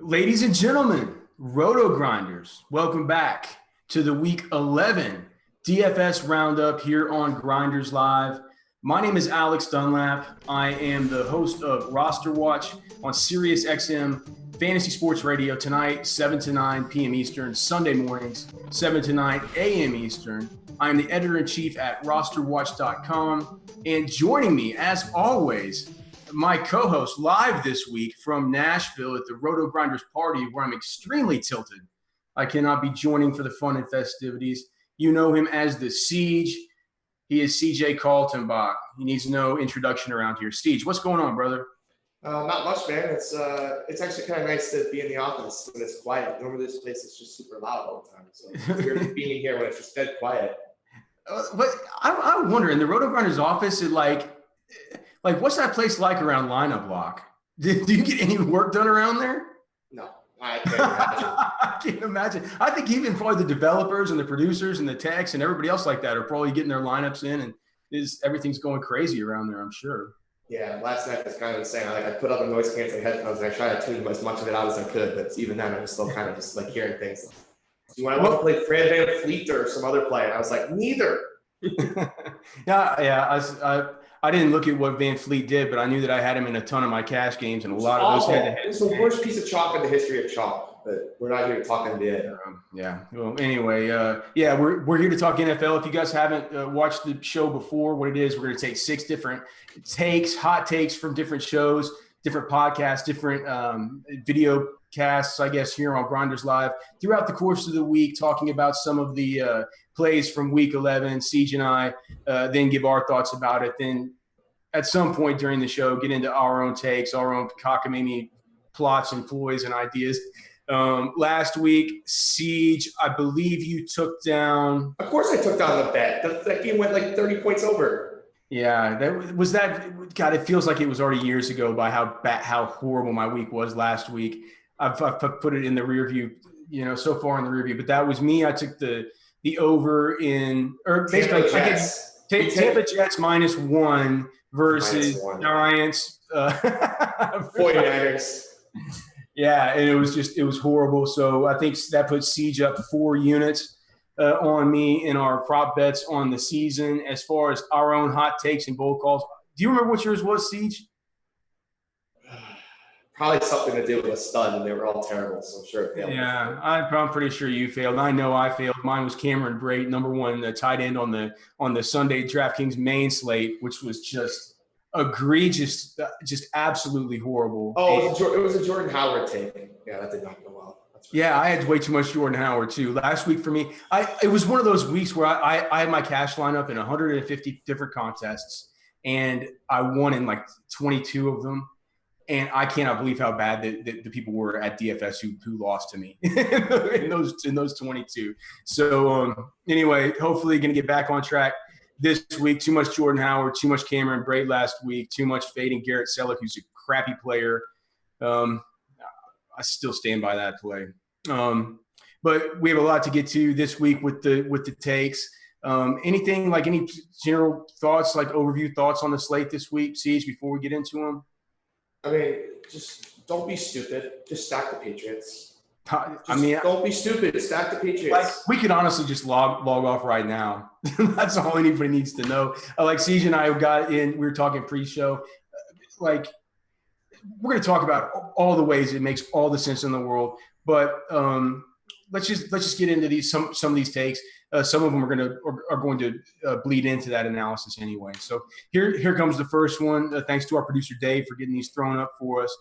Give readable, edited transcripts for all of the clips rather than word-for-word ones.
Ladies and gentlemen, RotoGrinders, welcome back to the Week 11 DFS Roundup here on Grinders Live. My name is Alex Dunlap. I am the host of Roster Watch on SiriusXM Fantasy Sports Radio tonight, 7 to 9 p.m. Eastern, Sunday mornings, 7 to 9 a.m. Eastern. I am the editor-in-chief at rosterwatch.com. And joining me, as always, my co-host live this week from Nashville at the RotoGrinders party, where I'm extremely tilted I cannot be joining for the fun and festivities. You know him as TheSeige. He is CJ Kaltenbach. He needs no introduction around here. Siege, what's going on, brother? Not much, man. It's actually kind of nice to be in the office when it's quiet. Normally this place is just super loud all the time. So it's weird being here when it's just dead quiet. But I wonder, in the RotoGrinders office, like what's that place like around lineup block? Do you get any work done around there? No, I can't imagine. I can't imagine. I think even probably the developers and the producers and the techs and everybody else like that are probably getting their lineups in, and everything's going crazy around there, I'm sure. Yeah, last night was kind of insane. I put up the noise canceling headphones and I tried to tune as much of it out as I could, but even then I was still kind of just like hearing things. Do you want to play Fred Van Fleet or some other play? And I was like, neither. I didn't look at what Van Fleet did, but I knew that I had him in a ton of my cash games, and a lot of those head-to-head. It's the worst piece of chalk in the history of chalk, but we're not here to talk NBA. Yeah. Well, anyway, we're here to talk NFL. If you guys haven't watched the show before, what it is, we're going to take 6 different hot takes from different shows, different podcasts, different video casts, I guess, here on Grinders Live throughout the course of the week, talking about some of the plays from Week 11. Siege and I then give our thoughts about it. Then at some point during the show, get into our own takes, our own cockamamie plots and ploys and ideas. Last week, Siege, I believe you took down. Of course I took down the bet. That game went like 30 points over. Yeah, God, it feels like it was already years ago by how horrible my week was last week. I've put it in the rear view, so far in the rear view. But that was me. I took the over basically Tampa Jets -1 versus Giants 49ers. Yeah, and it was horrible. So I think that put Siege up 4 units on me in our prop bets on the season. As far as our own hot takes and bold calls, do you remember what yours was, Siege? Probably something to do with a stud, and they were all terrible, so I'm sure it failed. Yeah, I'm pretty sure you failed. I know I failed. Mine was Cameron Brate, number 1 tight end on the Sunday DraftKings main slate, which was just egregious, just absolutely horrible. Oh, it was a Jordan Howard take. Yeah, that did not go well. That's right. Yeah, I had way too much Jordan Howard too. Last week for me, it was one of those weeks where I had my cash lineup in 150 different contests, and I won in like 22 of them. And I cannot believe how bad the people were at DFS who lost to me in those 22. So anyway, hopefully going to get back on track this week. Too much Jordan Howard, too much Cameron Brate last week, too much fading Garrett Selleck, who's a crappy player. I still stand by that play. But we have a lot to get to this week with the takes. Anything like any general thoughts, like overview thoughts on the slate this week, Siege, before we get into them? I mean, just don't be stupid. Just stack the Patriots. Don't be stupid. Stack the Patriots. Like, we could honestly just log off right now. That's all anybody needs to know. Like Siege and I got in, we were talking pre-show. Like, we're going to talk about all the ways it makes all the sense in the world. But let's just get into some of these takes. Some of them are going to bleed into that analysis anyway. So here comes the first one. Thanks to our producer Dave for getting these thrown up for us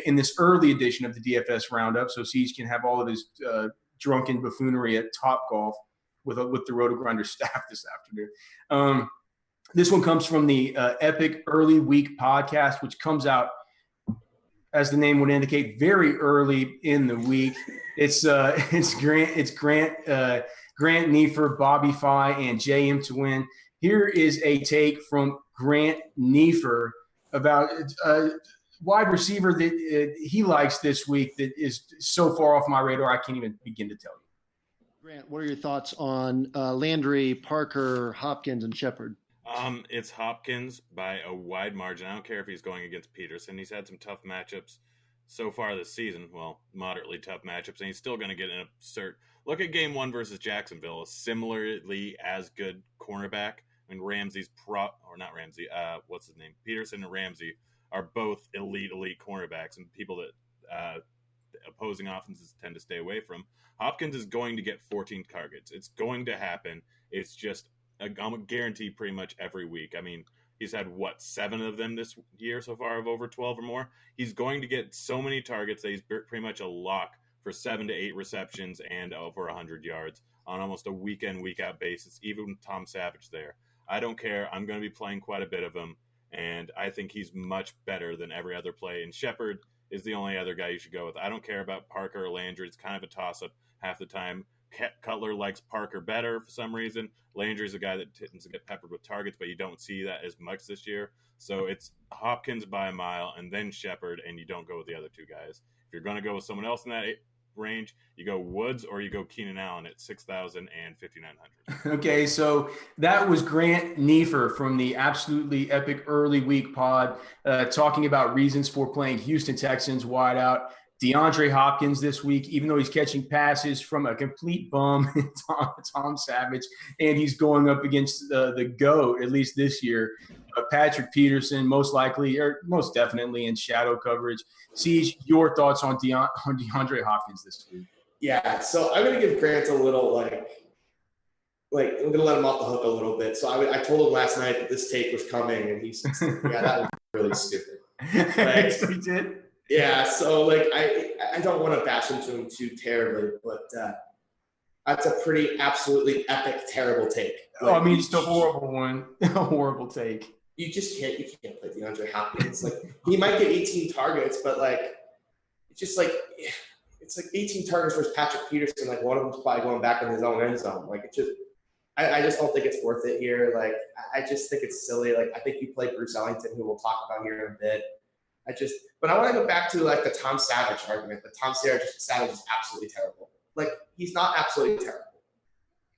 in this early edition of the DFS Roundup, so Siege can have all of his drunken buffoonery at Topgolf with the RotoGrinders staff this afternoon. This one comes from the Epic Early Week podcast, which comes out, as the name would indicate, very early in the week. It's Grant Neefer, Bobby Fye, and JM to win. Here is a take from Grant Neefer about wide receiver that he likes this week that is so far off my radar I can't even begin to tell you. Grant, what are your thoughts on Landry, Parker, Hopkins, and Shepard? It's Hopkins by a wide margin. I don't care if he's going against Peterson. He's had some tough matchups. so far this season, well, moderately tough matchups, and he's still going to get an absurd. Look at Game 1 versus Jacksonville, a similarly as good cornerback. I mean, what's his name? Peterson and Ramsey are both elite cornerbacks, and people that opposing offenses tend to stay away from. Hopkins is going to get 14 targets. It's going to happen. It's just a guarantee pretty much every week. I mean, he's had, 7 of them this year so far of over 12 or more. He's going to get so many targets that he's pretty much a lock for 7 to 8 receptions and over 100 yards on almost a week-in, week-out basis, even with Tom Savage there. I don't care. I'm going to be playing quite a bit of him, and I think he's much better than every other play. And Shepard is the only other guy you should go with. I don't care about Parker or Landry. It's kind of a toss-up half the time. Cutler likes Parker better for some reason. Landry's a guy that tends to get peppered with targets, but you don't see that as much this year. So it's Hopkins by a mile and then Shepard, and you don't go with the other two guys. If you're going to go with someone else in that range, you go Woods or you go Keenan Allen at 6,000 and 5,900. Okay, so that was Grant Neefer from the Absolutely Epic Early Week Pod talking about reasons for playing Houston Texans wide out. DeAndre Hopkins this week, even though he's catching passes from a complete bum, Tom Savage, and he's going up against the GOAT, at least this year, Patrick Peterson, most likely or most definitely in shadow coverage. Siege, your thoughts on DeAndre Hopkins this week? Yeah, so I'm going to give Grant a little, like I'm going to let him off the hook a little bit. So I told him last night that this take was coming, and he's yeah, that was really stupid. Like, he did? Yeah, so I don't want to bash into him too terribly, but that's a pretty absolutely epic, terrible take. I mean, it's a horrible one. A horrible take. You can't play DeAndre Hopkins. He might get 18 targets, but it's like 18 targets versus Patrick Peterson. One of them's probably going back in his own end zone. I just don't think it's worth it here. I just think it's silly. I think you play Bruce Ellington, who we'll talk about here in a bit. But I want to go back to the Tom Savage argument. That Tom Savage is absolutely terrible. He's not absolutely terrible.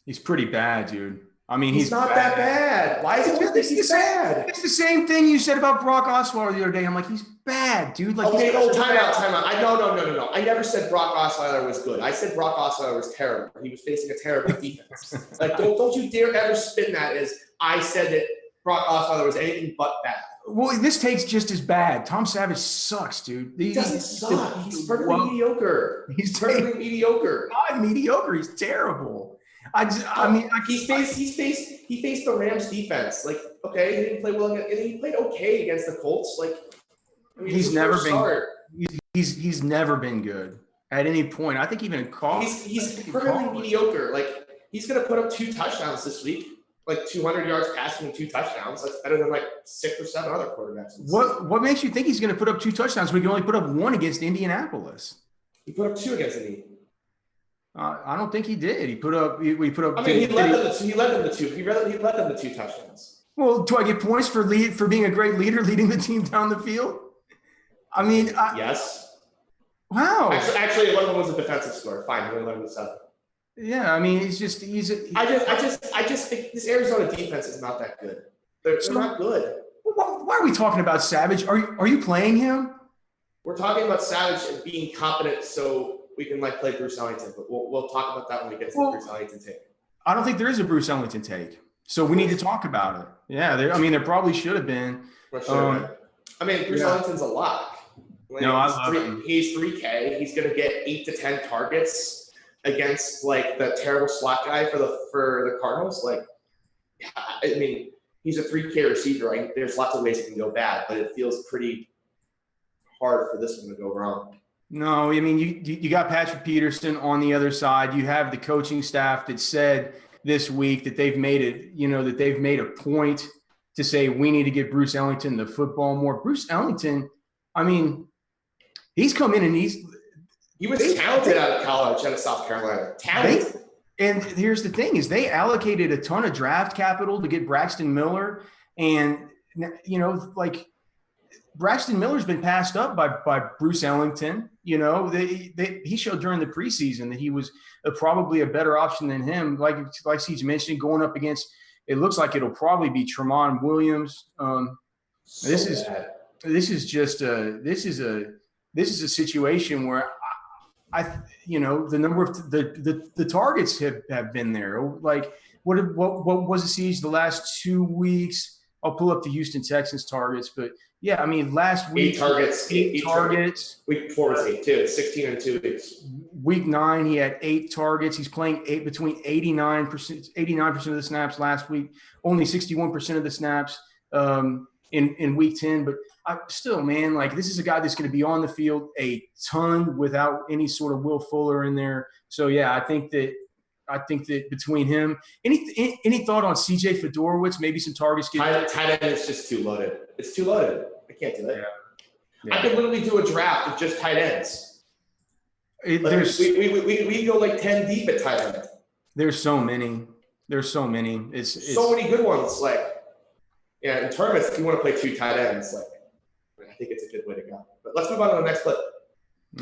He's pretty bad, dude. I mean, he's not that bad. Why is it just he's bad? It's the same thing you said about Brock Osweiler the other day. I'm like, he's bad, dude. Time out. No. I never said Brock Osweiler was good. I said Brock Osweiler was terrible. He was facing a terrible defense. Don't you dare ever spin that as I said that Brock Osweiler was anything but bad. Well, this take's just as bad. Tom Savage sucks, dude. He doesn't suck. He's perfectly mediocre. He's perfectly mediocre. Not mediocre. He's terrible. He faced the Rams defense. Okay, he didn't play well, and he played okay against the Colts. He's never been. He's never been good at any point. I think even in college. He's perfectly mediocre. He's gonna put up 2 touchdowns this week. 200 yards passing and 2 touchdowns. That's better than 6 or 7 other quarterbacks. What makes you think he's going to put up 2 touchdowns when he can only put up 1 against Indianapolis? He put up 2 against Indy. I don't think he did. He put up. He put up. He led them to 2. He led them to 2 touchdowns. Well, do I get points for being a great leader, leading the team down the field? I mean, yes. Wow. Actually, one of them was a defensive score. Fine, we're 11-7. Yeah, I mean, I just think this Arizona defense is not that good. They're not good. Why are we talking about Savage? Are you playing him? We're talking about Savage and being competent, so we can play Bruce Ellington. But we'll talk about that when we get to the Bruce Ellington take. I don't think there is a Bruce Ellington take, so we need to talk about it. Yeah, there probably should have been. Bruce Ellington's a lock. No, I love him. He's 3K. He's going to get 8 to 10 targets against the terrible slot guy for the Cardinals. He's a 3K receiver. Right? There's lots of ways it can go bad, but it feels pretty hard for this one to go wrong. No, I mean, you got Patrick Peterson on the other side. You have the coaching staff that said this week that they've made a point to say we need to get Bruce Ellington the football more. Bruce Ellington, I mean, he's come in and he was talented out of college, out of South Carolina. Talented. And here's the thing is they allocated a ton of draft capital to get Braxton Miller. And, Braxton Miller's been passed up by Bruce Ellington. He showed during the preseason that he was probably a better option than him. Like he's mentioned, going up against, it looks like it'll probably be Tramon Williams. This is this is a situation where the number of the targets have been there. Like what was the Siege the last 2 weeks? I'll pull up the Houston Texans targets, but yeah, I mean last week eight targets. Week 4 was 8 too. 16 in 2 weeks. Week 9 he had 8 targets. He's playing between 89% of the snaps last week, only 61% of the snaps in week 10. But still, man, like this is a guy that's going to be on the field a ton without any sort of Will Fuller in there. So yeah, I think that between him, any thought on CJ Fedorowicz? Maybe some targets. Tight end is just too loaded. It's too loaded. I can't do that. Yeah. I could literally do a draft of just tight ends. We go like 10 deep at tight end. There's so many. It's so many good ones. Like, yeah, in tournaments, if you want to play 2 tight ends, like, I think it's a good way to go. But let's move on to the next clip.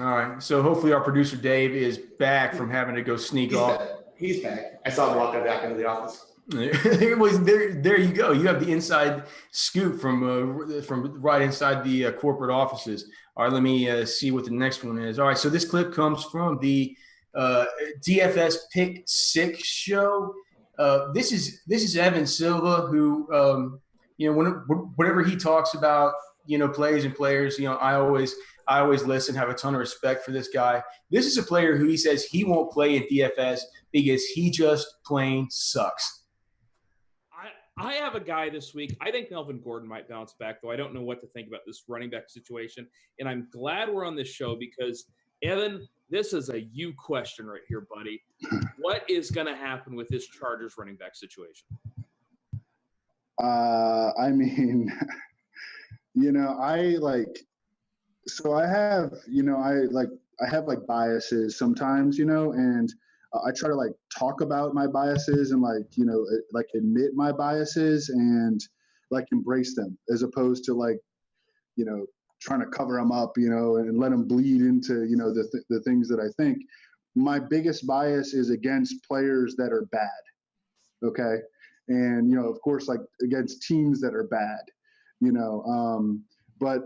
All right. So hopefully our producer Dave is back from having to go sneak off. He's back. I saw him walking back into the office. There you go. You have the inside scoop from right inside the corporate offices. All right, let me see what the next one is. All right, so this clip comes from the DFS Pick 6 show. This is Evan Silva, who whenever he talks about plays and players, I always listen, have a ton of respect for this guy. This is a player who he says he won't play in DFS because he just plain sucks. I have a guy this week. I think Melvin Gordon might bounce back, though I don't know what to think about this running back situation. And I'm glad we're on this show because, Evan, this is a you question right here, buddy. What is going to happen with this Chargers running back situation? I mean, I have biases sometimes, and I try to talk about my biases and admit my biases and embrace them as opposed to trying to cover them up, and let them bleed into, the things that I think. My biggest bias is against players that are bad. Okay. And, of course, against teams that are bad, but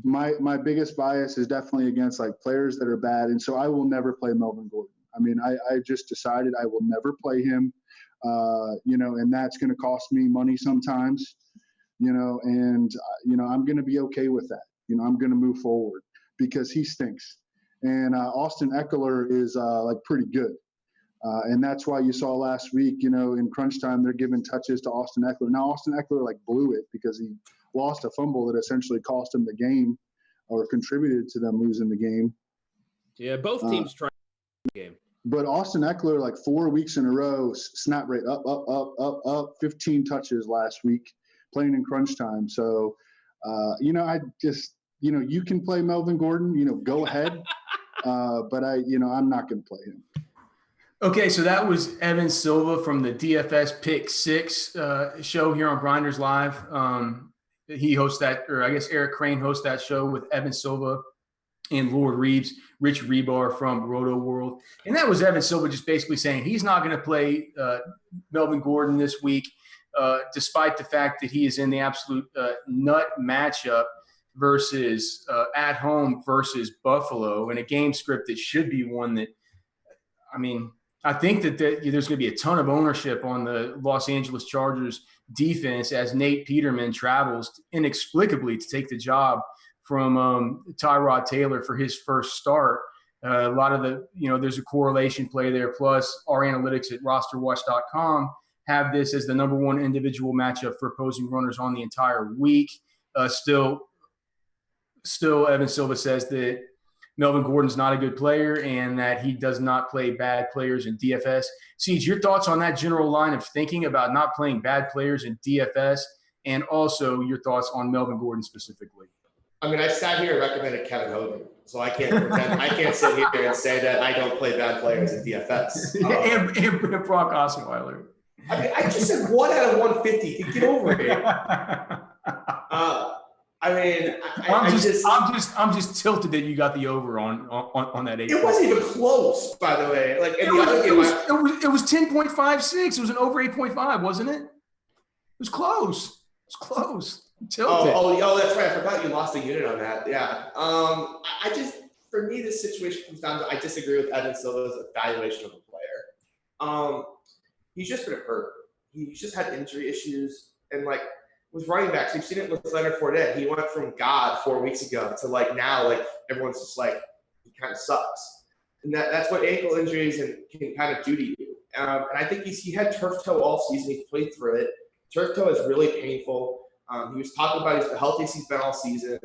my biggest bias is definitely against players that are bad. And so I will never play Melvin Gordon. I mean, I just decided I will never play him, and that's going to cost me money sometimes, and, I'm going to be okay with that. I'm going to move forward because he stinks. And Austin Eckler is pretty good. And that's why you saw last week, in crunch time, they're giving touches to Austin Eckler. Now, Austin Eckler blew it because he lost a fumble that essentially cost him the game or contributed to them losing the game. Yeah, both teams tried the game. But Austin Eckler, 4 weeks in a row, snap rate up, 15 touches last week, playing in crunch time. So, I just, you can play Melvin Gordon, go ahead. But I'm not going to play him. Okay, so that was Evan Silva from the DFS Pick 6 show here on Grinders Live. He hosts that, or I guess Eric Crane hosts that show with Evan Silva and Lord Reeves, Rich Rebar from Roto World. And that was Evan Silva just basically saying he's not going to play Melvin Gordon this week, despite the fact that he is in the absolute nut matchup versus at home versus Buffalo in a game script that should be one that, I think that there's going to be a ton of ownership on the Los Angeles Chargers defense as Nate Peterman travels inexplicably to take the job from Tyrod Taylor for his first start. A lot of there's a correlation play there. Plus, our analytics at rosterwatch.com have this as the number one individual matchup for opposing runners on the entire week. Still, Evan Silva says that Melvin Gordon's not a good player and that he does not play bad players in DFS. Siege, your thoughts on that general line of thinking about not playing bad players in DFS, and also your thoughts on Melvin Gordon specifically? I sat here and recommended Kevin Hogan, so I can't pretend. I can't sit here and say that I don't play bad players in DFS. And Brock Osweiler. I just said 1 out of 150. Get over it. I'm just tilted that you got the over on that 8. It wasn't even close, by the way. It was 10.56. It was an over 8.5, wasn't it? It was close. tilted. Oh, that's right. I forgot you lost a unit on that. Yeah. I just, for me, this situation comes down to I disagree with Evan Silva's evaluation of the player. He's just been hurt. He's just had injury issues, and like with running backs, we've seen it with Leonard Fournette. He went from God 4 weeks ago to like now, like everyone's just like he kind of sucks, and that's what ankle injuries can kind of do to you. And I think he had turf toe all season. He's played through it. Turf toe is really painful. He was talking about he's the healthiest he's been all season.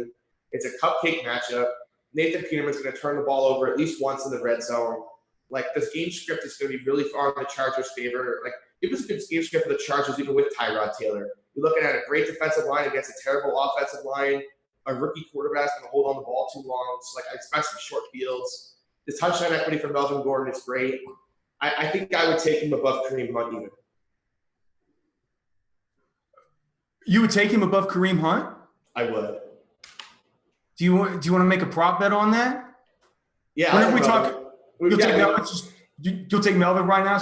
It's a cupcake matchup. Nathan Peterman's going to turn the ball over at least once in the red zone. Like, this game script is going to be really far in the Chargers' favor. Like, it was a good game script for the Chargers, even with Tyrod Taylor. You're looking at a great defensive line against a terrible offensive line. A rookie quarterback's going to hold on the ball too long. So, like, I expect some short fields. The touchdown equity for Melvin Gordon is great. I think I would take him above Kareem Hunt even. You would take him above Kareem Hunt? I would. Do you want to make a prop bet on that? Yeah. Whenever we talk, you'll take Melvin right now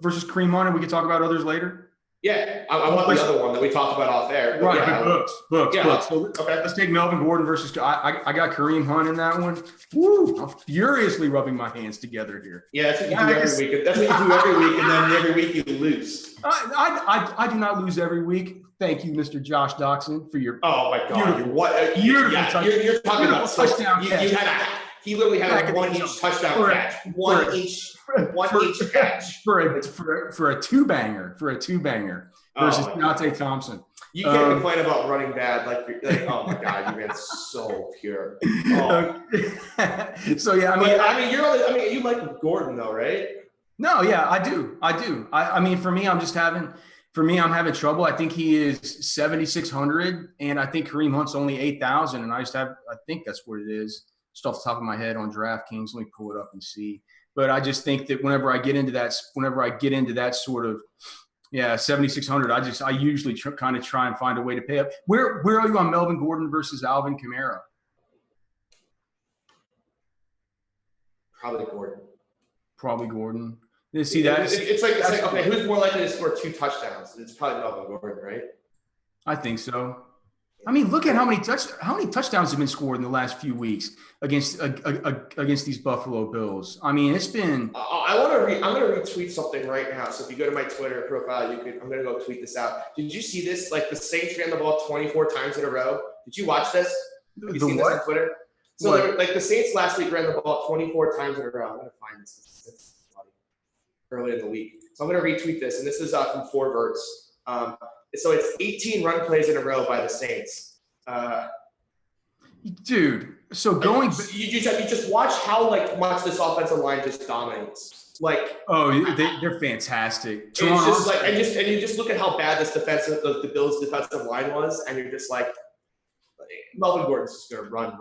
versus Kareem Hunt, and we can talk about others later. Yeah, I want the other one that we talked about off air. Right, yeah, books. So okay. Let's take Melvin Gordon versus. I got Kareem Hunt in that one. Woo! I'm furiously rubbing my hands together here. Yeah, that's what you do every week. That's what you do every week, and then every week you lose. I do not lose every week. Thank you, Mr. Josh Doxson, for your. Oh my God! You're talking about touchdown catch. He literally had a one each touchdown catch. One each catch for a two banger versus Deontay Thompson. You can't complain about running bad. Like oh my God, you ran so pure. Oh. So yeah, you like Gordon though, right? No, yeah, I do. I mean, for me, I'm having trouble. I think he is 7,600, and I think Kareem Hunt's only 8,000, and I think that's what it is. Just off the top of my head on DraftKings, let me pull it up and see. But I just think that whenever I get into that sort of 7,600, I usually kind of try and find a way to pay up. Where are you on Melvin Gordon versus Alvin Kamara? Probably Gordon. See that? It's like okay, who's more likely to score 2 touchdowns? It's probably Melvin Gordon, right? I think so. I mean, look at how many touchdowns have been scored in the last few weeks against these Buffalo Bills. I mean, it's been. I'm gonna retweet something right now. So if you go to my Twitter profile, I'm gonna go tweet this out. Did you see this? Like, the Saints ran the ball 24 times in a row. Did you watch this? Have you seen this on Twitter? So the Saints last week ran the ball 24 times in a row. I'm gonna find this. It's early in the week. So I'm gonna retweet this, and this is from 4verts. So it's 18 run plays in a row by the Saints. Dude, so you just watch how much this offensive line just dominates. They're fantastic. It's just and you just look at how bad the Bills' defensive line was, and you're just like, Melvin Gordon's just gonna run.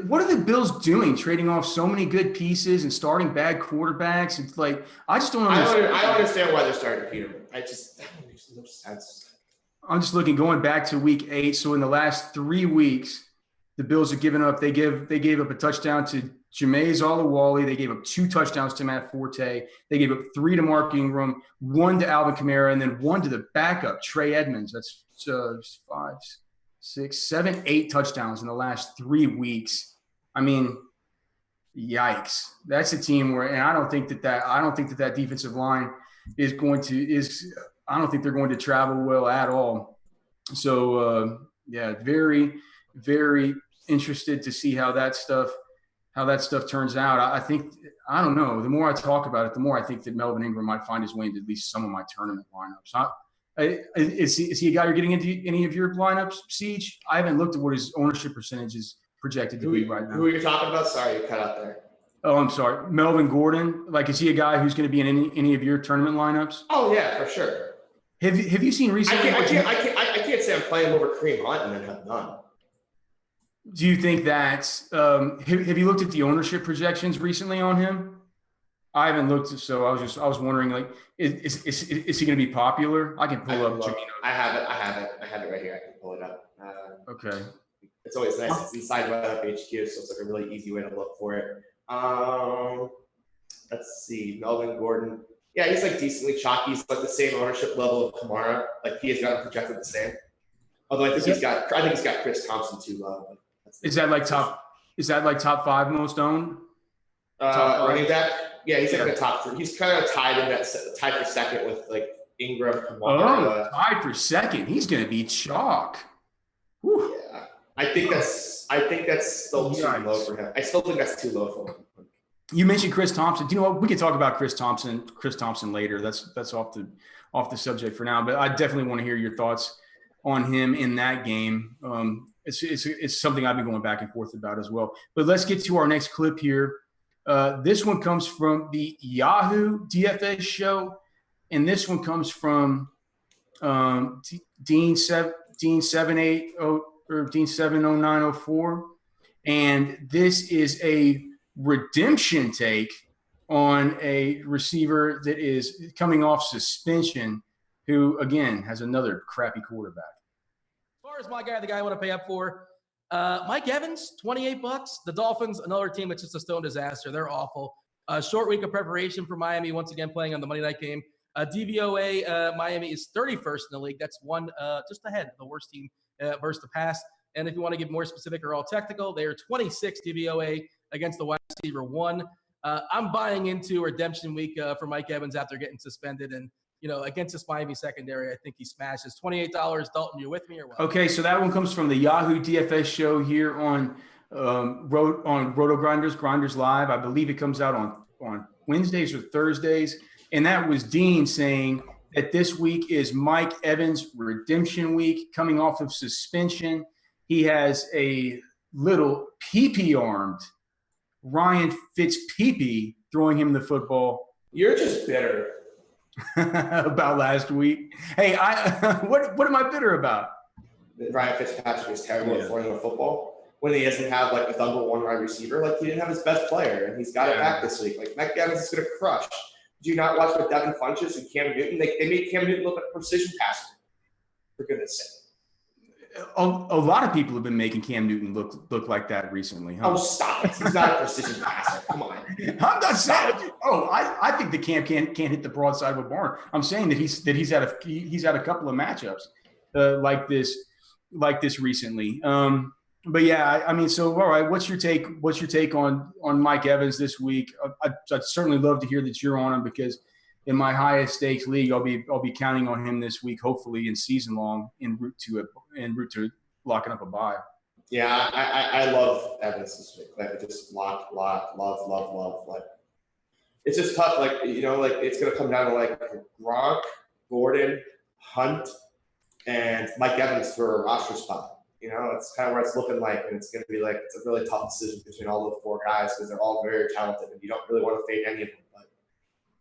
What are the Bills doing? Trading off so many good pieces and starting bad quarterbacks. It's like I just don't understand. I don't understand why they're starting Peterman. That makes no sense. I'm just looking going back to week 8. So in the last 3 weeks, the Bills have given up. They gave up a touchdown to Jameis Olawale. They gave up 2 touchdowns to Matt Forte. They gave up 3 to Mark Ingram, 1 to Alvin Kamara, and then 1 to the backup Trey Edmonds. That's 5, 6, 7, 8 touchdowns in the last 3 weeks. I mean, yikes! That's a team where, and I don't think that defensive line I don't think they're going to travel well at all. So very, very interested to see how that stuff turns out. I don't know. The more I talk about it, the more I think that Melvin Ingram might find his way into at least some of my tournament lineups. Is he a guy you're getting into any of your lineups, Siege? I haven't looked at what his ownership percentage is projected to be right now. Who are you talking about? Sorry, you cut out there. Oh, I'm sorry. Melvin Gordon. Is he a guy who's going to be in any of your tournament lineups? Oh yeah, for sure. Have you seen recently? I can't say I'm playing over Kareem Hunt and then have none. Do you think that have you looked at the ownership projections recently on him? I haven't looked, so I was wondering, is he going to be popular? I can pull up. I have it right here. I can pull it up. Okay. It's always nice. It's inside Roundup HQ, so it's a really easy way to look for it. Let's see, Melvin Gordon. Yeah, he's decently chalky. He's the same ownership level of Kamara. He has got him projected the same. Although I think he's got Chris Thompson too low. Is that like top 5 most owned? Running back? Yeah, he's like the top 3. He's kind of tied for second with like Ingram. Tied for second. He's going to be chalk. Whew. Yeah, I think that's still too low for him. I still think that's too low for him. You mentioned Chris Thompson. Do you know what? We can talk about Chris Thompson later. That's off the subject for now. But I definitely want to hear your thoughts on him in that game. It's something I've been going back and forth about as well. But let's get to our next clip here. This one comes from the Yahoo DFS show, and this one comes from Dean 780 or Dean 70904, and this is a redemption take on a receiver that is coming off suspension, who again has another crappy quarterback. As far as the guy I want to pay up for, Mike Evans, $28. The Dolphins, another team that's just a stone disaster. They're awful. Short week of preparation for Miami, once again playing on the Monday night game. DVOA, Miami is 31st in the league. That's one just ahead of the worst team versus the pass. And if you want to get more specific or all technical, they are 26 DVOA against the wide receiver 1. I'm buying into redemption week for Mike Evans after getting suspended. And, against this Miami secondary, I think he smashes. $28. Dalton, you with me or what? Okay, so that one comes from the Yahoo DFS show here on RotoGrinders, Grinders Live. I believe it comes out on Wednesdays or Thursdays. And that was Dean saying that this week is Mike Evans' redemption week, coming off of suspension. He has a little pee-pee-armed Ryan Fitzpee throwing him the football. You're just bitter about last week. Hey, what am I bitter about? Ryan Fitzpatrick is terrible at throwing the football when he doesn't have like a number 1 wide receiver. Like he didn't have his best player, and he's got it back this week. Like Mike Evans is going to crush. Did you not watch what Devin Funches and Cam Newton? They made Cam Newton look like a precision passer. For goodness sake. A lot of people have been making Cam Newton look like that recently. Huh? Oh, stop it! He's not a precision passer. Come on. I'm not saying. Oh, I think the Cam can't hit the broadside of a barn. I'm saying that he's had a couple of matchups like this recently. But yeah, I mean, so all right. What's your take on Mike Evans this week? I'd certainly love to hear that you're on him, because in my highest stakes league, I'll be counting on him this week, hopefully in season long, en route to locking up a bye. Yeah, I love Evans this week. Like just love. Like it's just tough. Like it's gonna come down to like Gronk, Gordon, Hunt, and Mike Evans for a roster spot. It's kind of where it's looking like, and it's going to be like it's a really tough decision between all those 4 guys because they're all very talented, and you don't really want to fade any of them. But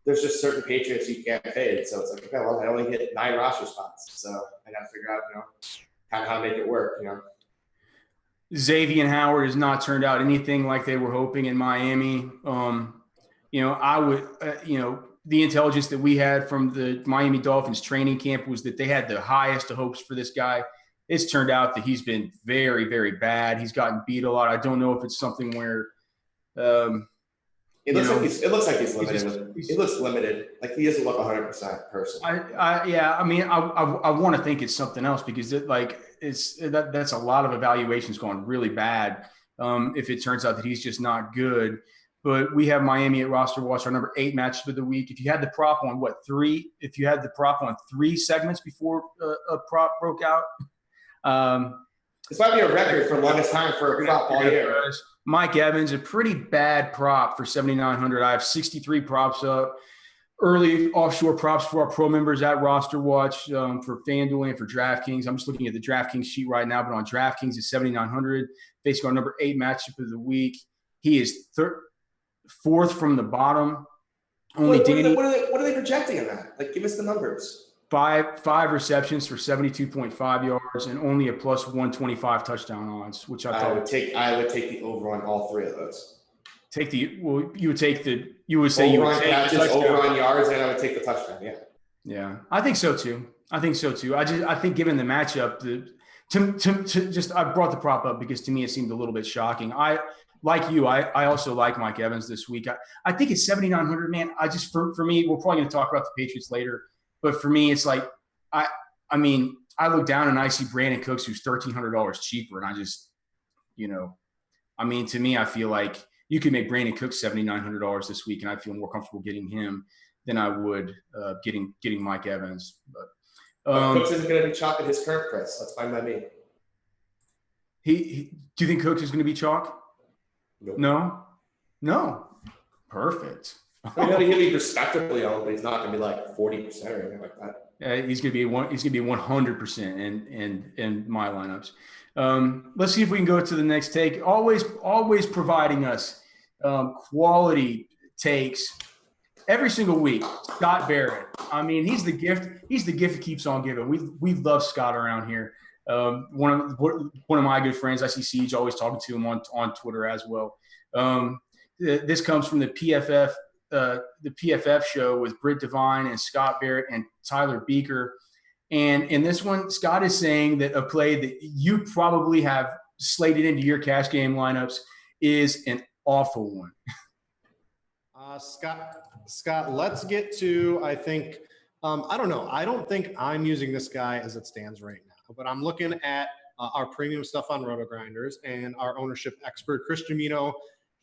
there's just certain Patriots you can't fade, so it's like, okay, well, I only hit 9 roster spots, so I got to figure out, kind of how to make it work. Xavier Howard has not turned out anything like they were hoping in Miami. I would, the intelligence that we had from the Miami Dolphins training camp was that they had the highest of hopes for this guy. It's turned out that he's been very, very bad. He's gotten beat a lot. I don't know if it's something where it looks like he's limited. He looks limited. Like he doesn't look 100% person. I want to think it's something else, because that's a lot of evaluations going really bad if it turns out that he's just not good. But we have Miami at Roster Watch, our number 8 matchup of the week. If you had the prop on 3, if you had the prop on 3 segments before a prop broke out. This might be a record for longest time for a prop all year. Mike Evans, a pretty bad prop for 7,900. I have 63 props up. Early offshore props for our pro members at Roster Watch for FanDuel and for DraftKings. I'm just looking at the DraftKings sheet right now, but on DraftKings it's 7,900. Facing our number 8 matchup of the week. He is 4th from the bottom. What are they projecting in that? Like, give us the numbers. Five receptions for 72.5 yards and only a plus 125 touchdown odds, which I thought would take the over on all 3 of those. You would take the over on yards, and I would take the touchdown. Yeah. Yeah, I think so too. I think given the matchup, I brought the prop up because to me it seemed a little bit shocking. I also like Mike Evans this week. I think it's 7,900, man. For me, we're probably going to talk about the Patriots later. But for me, it's like, I I look down and I see Brandon Cooks, who's $1,300 cheaper, and I just, I mean, to me, I feel like you could make Brandon Cooks $7,900 this week, and I feel more comfortable getting him than I would getting Mike Evans. But Cooks isn't going to be chalk at his current price. That's fine by me. Do you think Cooks is going to be chalk? Nope. No. Perfect. I mean, he'll be respectably owned, but he's not going to be like 40% or anything like that. He's going to be 100% in my lineups. Let's see if we can go to the next take. Always providing us quality takes every single week. Scott Barrett. I mean, he's the gift. He's the gift that keeps on giving. We love Scott around here. One of my good friends, I see Siege, always talking to him on Twitter as well. This comes from the PFF show with Britt Devine and Scott Barrett and Tyler Beaker. And in this one, Scott is saying that a play that you probably have slated into your cash game lineups is an awful one. Scott, let's get to, I think, I don't know. I don't think I'm using this guy as it stands right now, but I'm looking at our premium stuff on RotoGrinders, and our ownership expert, Chris Jamino,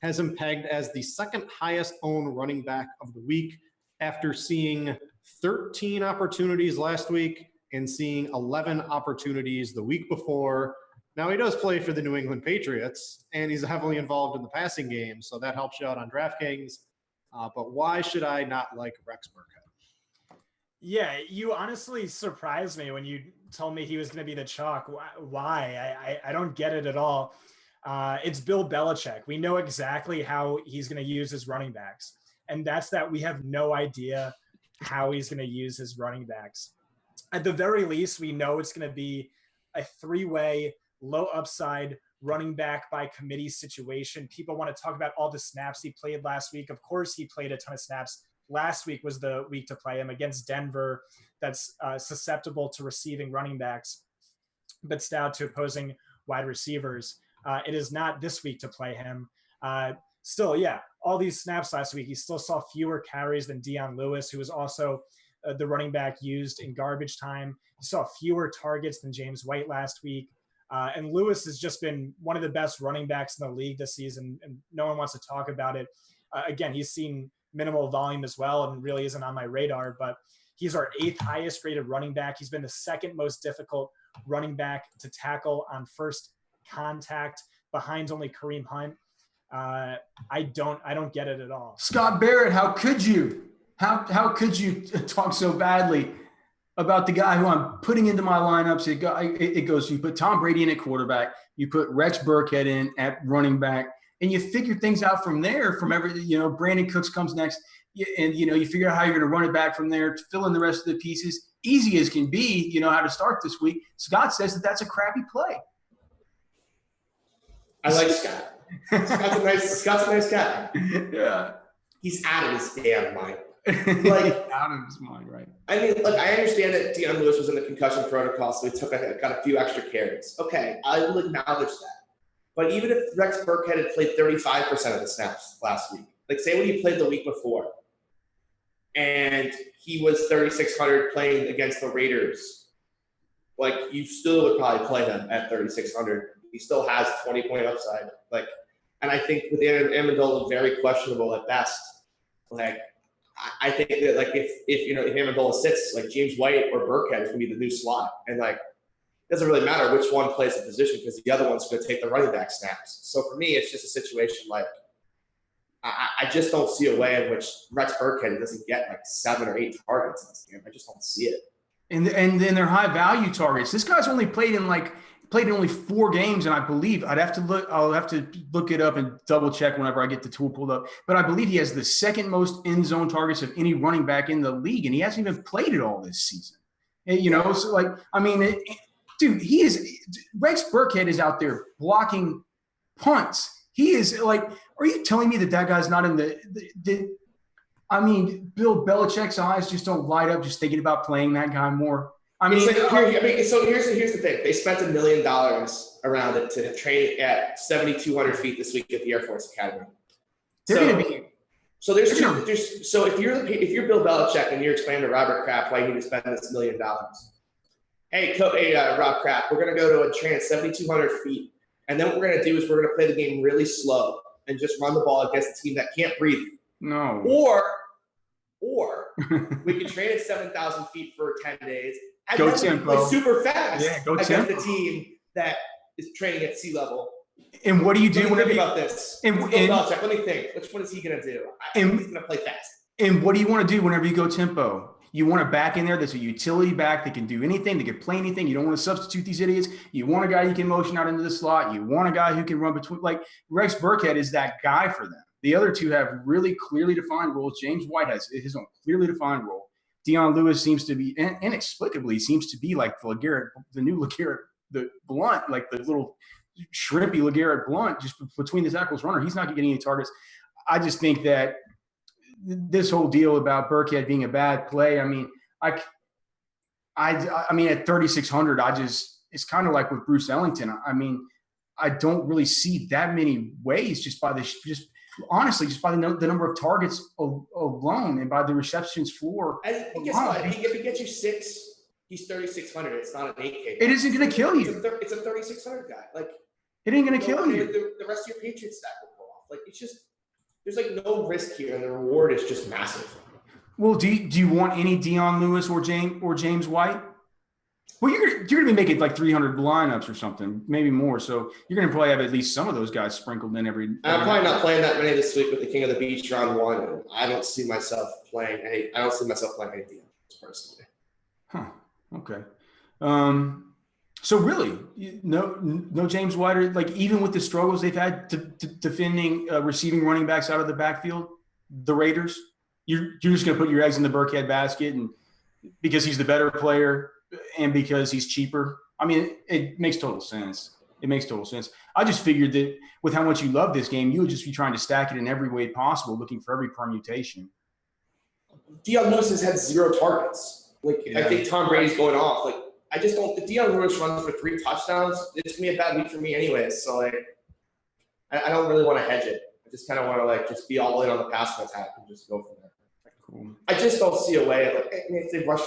has him pegged as the second highest owned running back of the week after seeing 13 opportunities last week and seeing 11 opportunities the week before. Now, he does play for the New England Patriots, and he's heavily involved in the passing game, so that helps you out on DraftKings. But why should I not like Rex Burkhead? Yeah, you honestly surprised me when you told me he was going to be the chalk. Why? I don't get it at all. It's Bill Belichick. We know exactly how he's going to use his running backs, and that's that we have no idea how he's going to use his running backs. At the very least, we know it's going to be a three-way, low upside running back by committee situation. People want to talk about all the snaps he played last week. Of course, he played a ton of snaps. Last week was the week to play him against Denver, that's susceptible to receiving running backs, but stout to opposing wide receivers. It is not this week to play him. Still, yeah, all these snaps last week, he still saw fewer carries than Dion Lewis, who was also the running back used in garbage time. He saw fewer targets than James White last week. And Lewis has just been one of the best running backs in the league this season, and no one wants to talk about it. Again, he's seen minimal volume as well and really isn't on my radar, but he's our 8th highest rated running back. He's been the 2nd most difficult running back to tackle on first contact, behind only Kareem Hunt. I don't get it at all. Scott Barrett, how could you? How could you talk so badly about the guy who I'm putting into my lineups? It goes, you put Tom Brady in at quarterback, you put Rex Burkhead in at running back, and you figure things out from there. From Brandon Cooks comes next, and you figure out how you're going to run it back from there to fill in the rest of the pieces. Easy as can be, how to start this week. Scott says that that's a crappy play. I like Scott. Scott's a nice guy. Yeah, he's out of his damn mind. Out of his mind, right? I mean, I understand that Dion Lewis was in the concussion protocol, so he got a few extra carries. Okay, I will acknowledge that. But even if Rex Burkhead had played 35% of the snaps last week, say when he played the week before, and he was 3,600 playing against the Raiders, you still would probably play him at 3,600. He still has 20-point upside. And I think with Amendola very questionable at best. I think that if Amendola sits, James White or Burkhead is going to be the new slot, and it doesn't really matter which one plays the position because the other one's going to take the running back snaps. So for me, it's just a situation I just don't see a way in which Rex Burkhead doesn't get 7 or 8 targets in this game. I just don't see it. And then they're high value targets. This guy's only played in only 4 games, and I believe I'll have to look it up and double check whenever I get the tool pulled up. But I believe he has the 2nd most end zone targets of any running back in the league, and he hasn't even played it all this season. Dude, Rex Burkhead is out there blocking punts. He is are you telling me that guy's not in Bill Belichick's eyes just don't light up just thinking about playing that guy more? So here's the thing. They spent $1 million around it to train at 7,200 feet this week at the Air Force Academy. So if you're Bill Belichick and you're explaining to Robert Kraft why you need to spend this $1 million, Hey, Rob Kraft, we're going to go to a train at 7,200 feet. And then what we're going to do is we're going to play the game really slow and just run the ball against a team that can't breathe. No. Or we can train at 7,000 feet for 10 days and go then tempo. We play super fast against tempo. The team that is training at sea level. And what do you do whenever about this? Let me think. Which one is he going to do? He's going to play fast. And what do you want to do whenever you go tempo? You want a back in there that's a utility back that can do anything, that can play anything. You don't want to substitute these idiots. You want a guy you can motion out into the slot. You want a guy who can run between. Like Rex Burkhead is that guy for them. The other two have really clearly defined roles. James White has his own clearly defined role. Dion Lewis seems to be, inexplicably, seems to be like the new LeGarrette, the Blunt, like the little shrimpy LeGarrette Blunt, just between the tackles runner. He's not getting any targets. I just think that this whole deal about Burkhead being a bad play, I mean, at 3,600, it's kind of like with Bruce Ellington. I mean, I don't really see that many ways just by the number of targets alone and by the receptions floor. And guess what? If he gets you 6, he's 3,600. It's not an 8K. It isn't going to kill you. It's a 3,600 guy. Like it ain't going to kill you. The rest of your Patriots stack will go off. Like it's just. There's like no risk here, and the reward is just massive. Well, do you want any Dion Lewis or James White? Well, you're going to be making like 300 lineups or something, maybe more. So you're going to probably have at least some of those guys sprinkled in every I'm probably not playing that many this week with the King of the Beach round 1. And I don't see myself playing any Dion personally. Huh. Okay. So really, no James White, or like even with the struggles they've had defending receiving running backs out of the backfield, the Raiders, you're just going to put your eggs in the Burkhead basket, and because he's the better player and because he's cheaper. I mean, it makes total sense. It makes total sense. I just figured that with how much you love this game, you would just be trying to stack it in every way possible, looking for every permutation. Dion Lewis has had 0 targets. I think Tom Brady's going off. Like, I just don't. If Dion Lewis runs for 3 touchdowns, it's gonna be a bad week for me anyways. So I don't really want to hedge it. I just kind of want to just be all in on the passing attack and just go from there. Cool. I just don't see a way. If they rush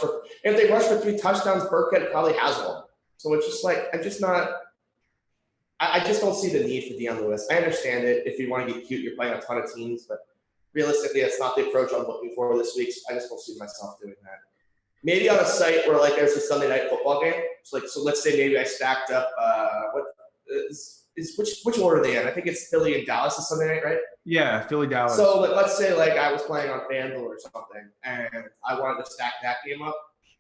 for 3 touchdowns, Burkhead probably has one. So it's just I'm just not. I just don't see the need for Dion Lewis. I understand it. If you want to get cute, you're playing a ton of teams, but realistically, that's not the approach I'm looking for this week. So I just don't see myself doing that. Maybe on a site where there's a Sunday night football game. So let's say maybe I stacked up which order are they in? I think it's Philly and Dallas is Sunday night, right? Yeah, Philly Dallas. So let's say I was playing on FanDuel or something, and I wanted to stack that game up.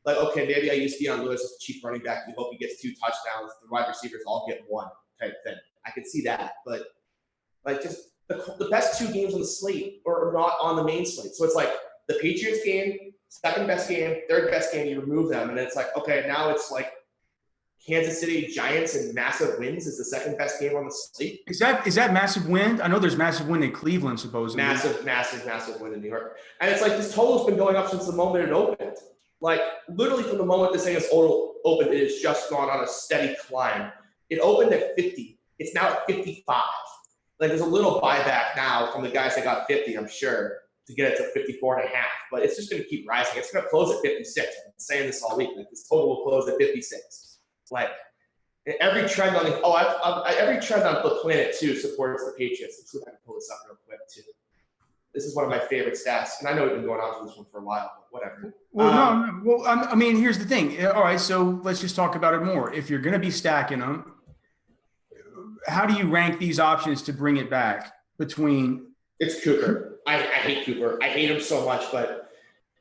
Okay, maybe I use Dion Lewis as a cheap running back. You hope he gets 2 touchdowns. The wide receivers all get 1 type thing. I can see that, but just the best 2 games on the slate are not on the main slate. So it's the Patriots game. Second best game, third best game, you remove them. And it's okay, now it's Kansas City Giants and massive wins is the second best game on the slate. Is that massive win? I know there's massive win in Cleveland, supposedly. Massive win in New York. And it's this total's been going up since the moment it opened. Literally from the moment this thing is opened, it has just gone on a steady climb. It opened at 50. It's now at 55. There's a little buyback now from the guys that got 50, I'm sure, to get it to 54.5, but it's just going to keep rising. It's going to close at 56. I've been saying this all week. This total will close at 56. Every trend on every trend on the planet too supports the Patriots. Let's see if I can pull this up real quick too. This is one of my favorite stats, and I know we've been going on to this one for a while, but whatever. Well, no. Well, I mean, here's the thing. All right, so let's just talk about it more. If you're going to be stacking them, how do you rank these options to bring it back between? It's Cooper. I hate Cooper. I hate him so much, but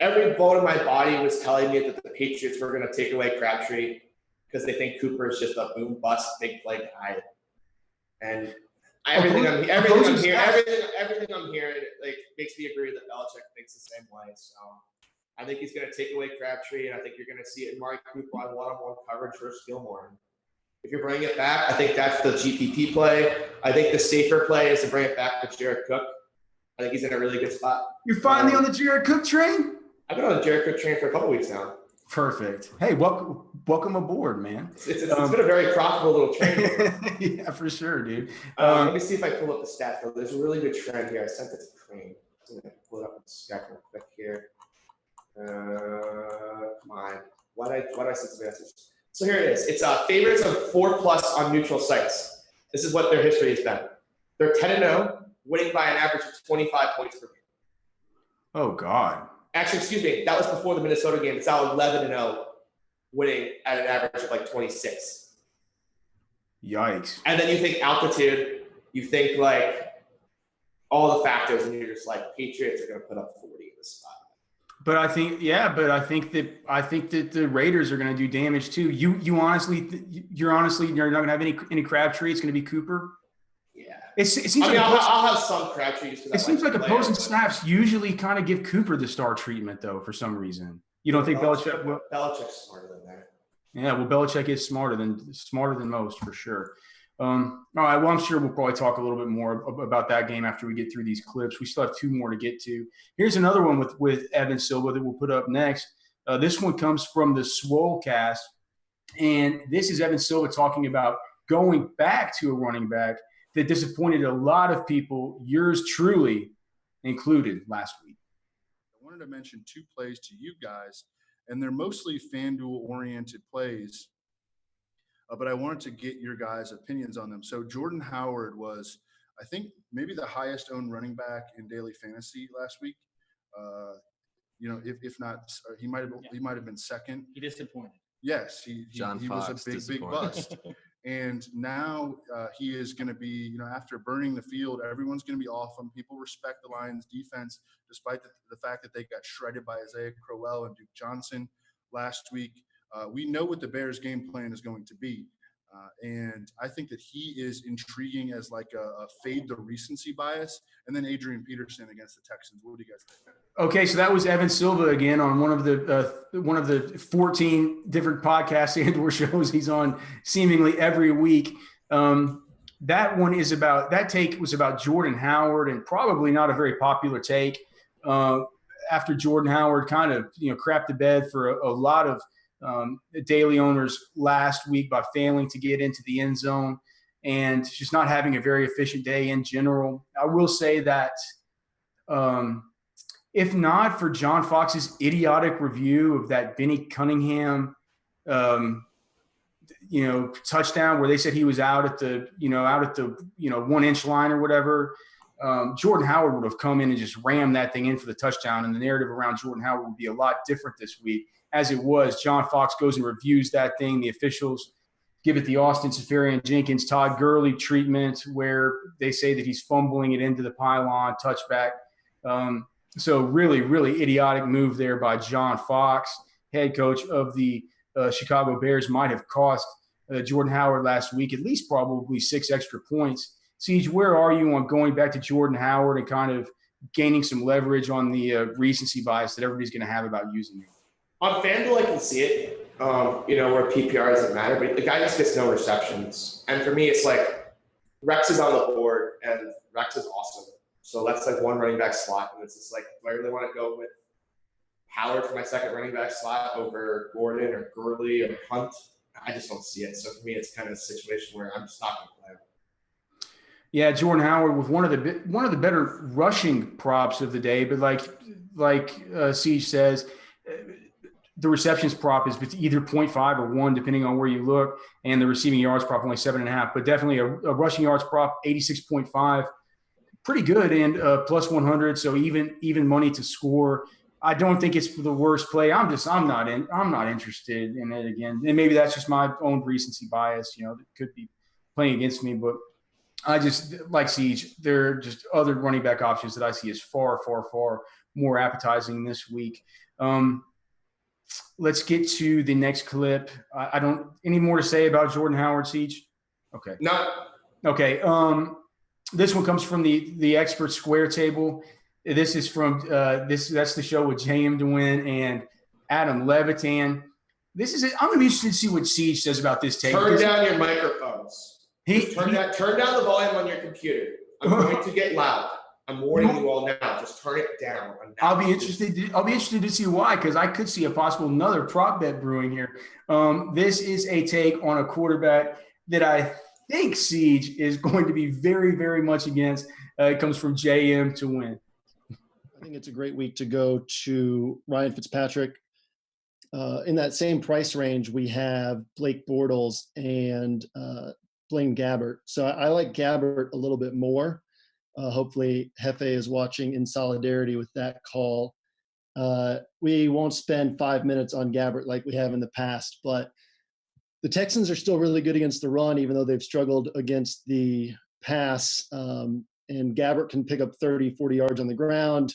every bone in my body was telling me that the Patriots were going to take away Crabtree because they think Cooper is just a boom bust big play guy. And everything I'm hearing makes me agree that Belichick thinks the same way. So I think he's going to take away Crabtree, and I think you're going to see it in Mark Cooper on one-on-one coverage versus Gilmore. If you're bringing it back, I think that's the GPP play. I think the safer play is to bring it back with Jared Cook. I think he's in a really good spot. You're finally on the Jared Cook train? I've been on the Jared Cook train for a couple weeks now. Perfect. Hey, welcome aboard, man. It's been a very profitable little train. Yeah, for sure, dude. Let me see if I pull up the stats. There's a really good trend here. I sent it to Crane. I'm going to pull it up and stack real quick here. Come on. Why did I send some messages? So here it is. It's favorites of 4+ on neutral sites. This is what their history has been. They're 10-0, winning by an average of 25 points per game. Oh, God. Actually, excuse me. That was before the Minnesota game. It's now 11-0, winning at an average of like 26. Yikes. And then you think altitude, you think like all the factors, and you're just like, Patriots are going to put up 40 in this spot. But I think that the Raiders are going to do damage too. You're not going to have any Crabtree. It's going to be Cooper. Yeah. It seems I'll have some Crabtree. It seems like opposing staffs usually kind of give Cooper the star treatment though, for some reason. You don't think Belichick? Belichick's smarter than that. Yeah, well, Belichick is smarter than most for sure. All right, well, I'm sure we'll probably talk a little bit more about that game after we get through these clips. We still have 2 more to get to. Here's another one with Evan Silva that we'll put up next. This one comes from the Swolecast, and this is Evan Silva talking about going back to a running back that disappointed a lot of people, yours truly included, last week. I wanted to mention 2 plays to you guys, and they're mostly FanDuel-oriented plays. But I wanted to get your guys' opinions on them. So Jordan Howard was, I think, maybe the highest owned running back in daily fantasy last week. If not, he might have been second. He disappointed. Yes, he was a big bust. And now he is going to be, after burning the field, everyone's going to be off him. People respect the Lions defense, despite the fact that they got shredded by Isaiah Crowell and Duke Johnson last week. We know what the Bears' game plan is going to be. And I think that he is intriguing as like a fade the recency bias. And then Adrian Peterson against the Texans. What do you guys think? Okay, so that was Evan Silva again on one of the 14 different podcasts and/or shows he's on seemingly every week. That take was about Jordan Howard, and probably not a very popular take. After Jordan Howard kind of crapped the bed for a lot of daily owners last week by failing to get into the end zone and just not having a very efficient day in general. I will say that if not for John Fox's idiotic review of that Benny Cunningham touchdown where they said he was out at the 1 inch line or whatever, Jordan Howard would have come in and just rammed that thing in for the touchdown, and the narrative around Jordan Howard would be a lot different this week. As it was, John Fox goes and reviews that thing. The officials give it the Austin Seferian-Jenkins, Todd Gurley treatment, where they say that he's fumbling it into the pylon, touchback. So really, really idiotic move there by John Fox, head coach of the Chicago Bears. Might have cost Jordan Howard last week at least probably 6 extra points. Siege, where are you on going back to Jordan Howard and kind of gaining some leverage on the recency bias that everybody's going to have about using him? On FanDuel, I can see it, where PPR doesn't matter, but the guy just gets no receptions. And for me, it's like Rex is on the board, and Rex is awesome. So that's like one running back slot, and it's just like, do I really want to go with Howard for my second running back slot over Gordon or Gurley or Hunt? I just don't see it. So for me, it's kind of a situation where I'm just not going to play him. Yeah, Jordan Howard with one of the better rushing props of the day, but like Siege says, the receptions prop is either 0.5 or 1, depending on where you look, and the receiving yards prop only 7.5. But definitely a rushing yards prop 86.5, pretty good, and plus 100. So even money to score. I don't think it's the worst play. I'm not interested in it again, and maybe that's just my own recency bias. That could be playing against me, but I just like Siege. There are just other running back options that I see as far, far, far more appetizing this week. Let's get to the next clip. I don't any more to say about Jordan Howard, Siege? Okay. No. Okay. This one comes from the Expert Square Table. This is from that's the show with JM to Win and Adam Levitan. I'm gonna be interested to see what Siege says about this take. Turn down your microphones. Turn down the volume on your computer. I'm going to get loud. I'm warning you all now. Just turn it down. I'll be interested to see why, because I could see a possible another prop bet brewing here. This is a take on a quarterback that I think Siege is going to be very, very much against. It comes from JM to Win. I think it's a great week to go to Ryan Fitzpatrick. in that same price range, we have Blake Bortles and Blaine Gabbert. So I like Gabbert a little bit more. Hopefully Hefe is watching in solidarity with that call. We won't spend 5 minutes on Gabbert like we have in the past, but the Texans are still really good against the run, even though they've struggled against the pass. And Gabbert can pick up 30, 40 yards on the ground.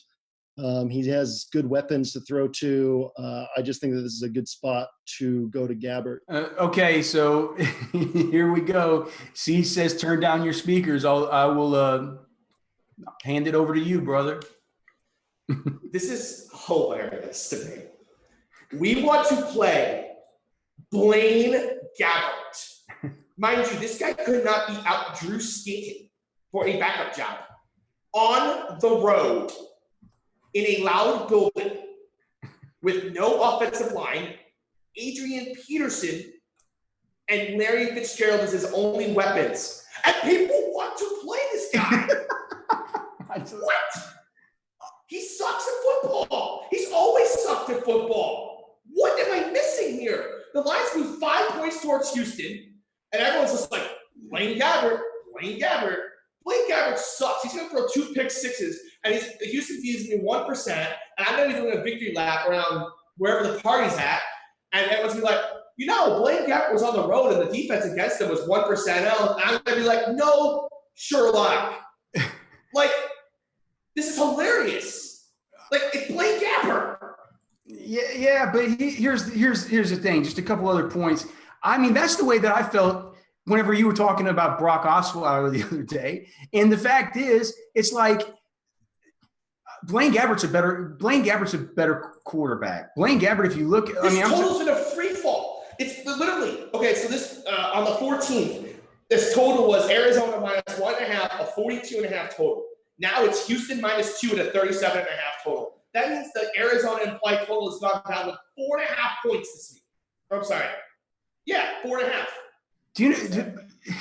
He has good weapons to throw to. I just think that this is a good spot to go to Gabbert. Okay, so here we go. C says, turn down your speakers. I will hand it over to you, brother. This is hilarious to me. We want to play Blaine Gabbert. Mind you, this guy could not be out Drew skating for a backup job on the road in a loud building with no offensive line, Adrian Peterson and Larry Fitzgerald as his only weapons. And people want to play this guy. What? He sucks at football. He's always sucked at football. What am I missing here? The Lions moved 5 points towards Houston, and everyone's just like, Blaine Gabbert, Blaine Gabbert. Blaine Gabbert sucks. He's going to throw 2 pick sixes, and the Houston feed is going to be 1%, and I'm going to be doing a victory lap around wherever the party's at, and everyone's going to be like, you know, Blaine Gabbert was on the road, and the defense against him was 1%. And I'm going to be like, no, Sherlock. Like, this is hilarious. Like, it's Blaine Gabbert. Yeah, but here's the thing. Just a couple other points. I mean, that's the way that I felt whenever you were talking about Brock Osweiler the other day. And the fact is, it's like Blaine Gabbert's a better quarterback. Blaine Gabbert, if you look, Total's in a free fall. It's literally okay. So this on the 14th, this total was Arizona minus 1.5, a 42.5 total. Now it's Houston minus 2 at a 37.5 total. That means the Arizona implied total has gone down with 4.5 points this week. I'm sorry. Yeah, 4.5. Do you know?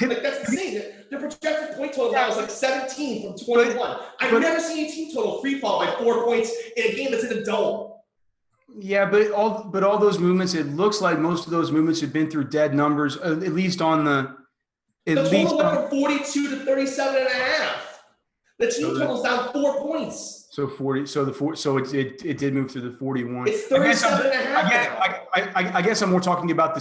Like, that's insane. The projected point total now is like 17 from 21. I've never seen a team total free fall by 4 points in a game that's in a dome. Yeah, but all those movements, it looks like most of those movements have been through dead numbers, at least on the. The total went from 42 to 37.5. The team total's down 4 points. So 40. So it did move through the 41. It's 37.5. I guess I'm more talking about the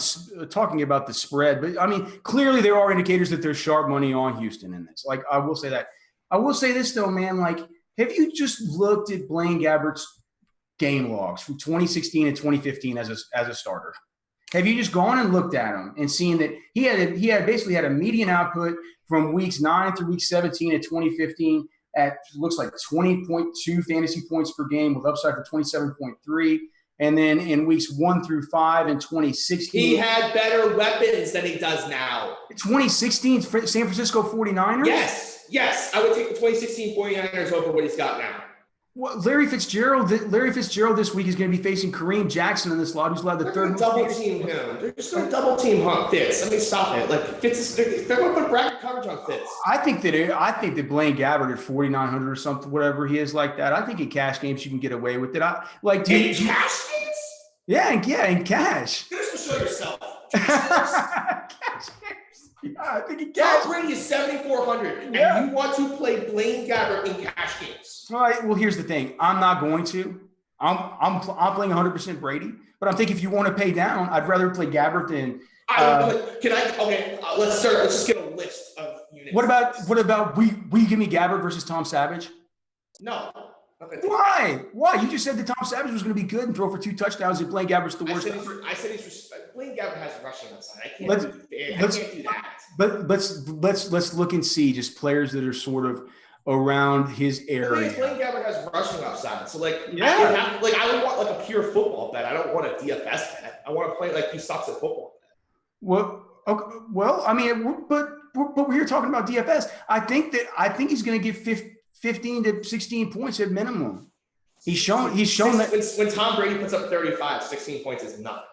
spread, but I mean, clearly there are indicators that there's sharp money on Houston in this. Like, I will say that. I will say this though, man. Like, have you just looked at Blaine Gabbert's game logs from 2016 and 2015 as a starter? Have you just gone and looked at him and seen that he basically had a median output from weeks 9 through week 17 of 2015 at looks like 20.2 fantasy points per game with upside for 27.3. And then in weeks 1 through 5 in 2016, he had better weapons than he does now. 2016 San Francisco 49ers? Yes. I would take the 2016 49ers over what he's got now. Well, Larry Fitzgerald this week is going to be facing Kareem Jackson in this lot, who's allowed the third. Double team him. They're just going to double team Fitz. Let me stop it. Like, Fitz, they're going to put bracket coverage on Fitz. I think that Blaine Gabbert at 4,900 or something, whatever he is like that. I think in cash games you can get away with it. Cash games? Yeah, in cash. You're just show yourself. Cash games. Yeah, I think in cash. Tom Brady is 7,400, and you want to play Blaine Gabbert in cash games. All right. Well, here's the thing. I'm not going to. I'm playing 100% Brady, but I'm thinking if you want to pay down, I'd rather play Gabbert than. Let's start. Let's just get a list of units. What about we give me Gabbert versus Tom Savage? No. Okay. Why? You just said that Tom Savage was going to be good and throw for 2 touchdowns, and Blaine Gabbert's the worst. I said he's Blaine Gabbert has rushing upside. I can't do that. But let's look and see just players that are sort of around his area. Blaine Gabbert has rushing upside, so I would want like a pure football bet. I don't want a DFS bet. I want to play like he sucks at football. Well, okay, I mean, but we're here talking about DFS. I think he's going to get 15 to 16 points at minimum. He's shown that when Tom Brady puts up 35, 16 points is nothing.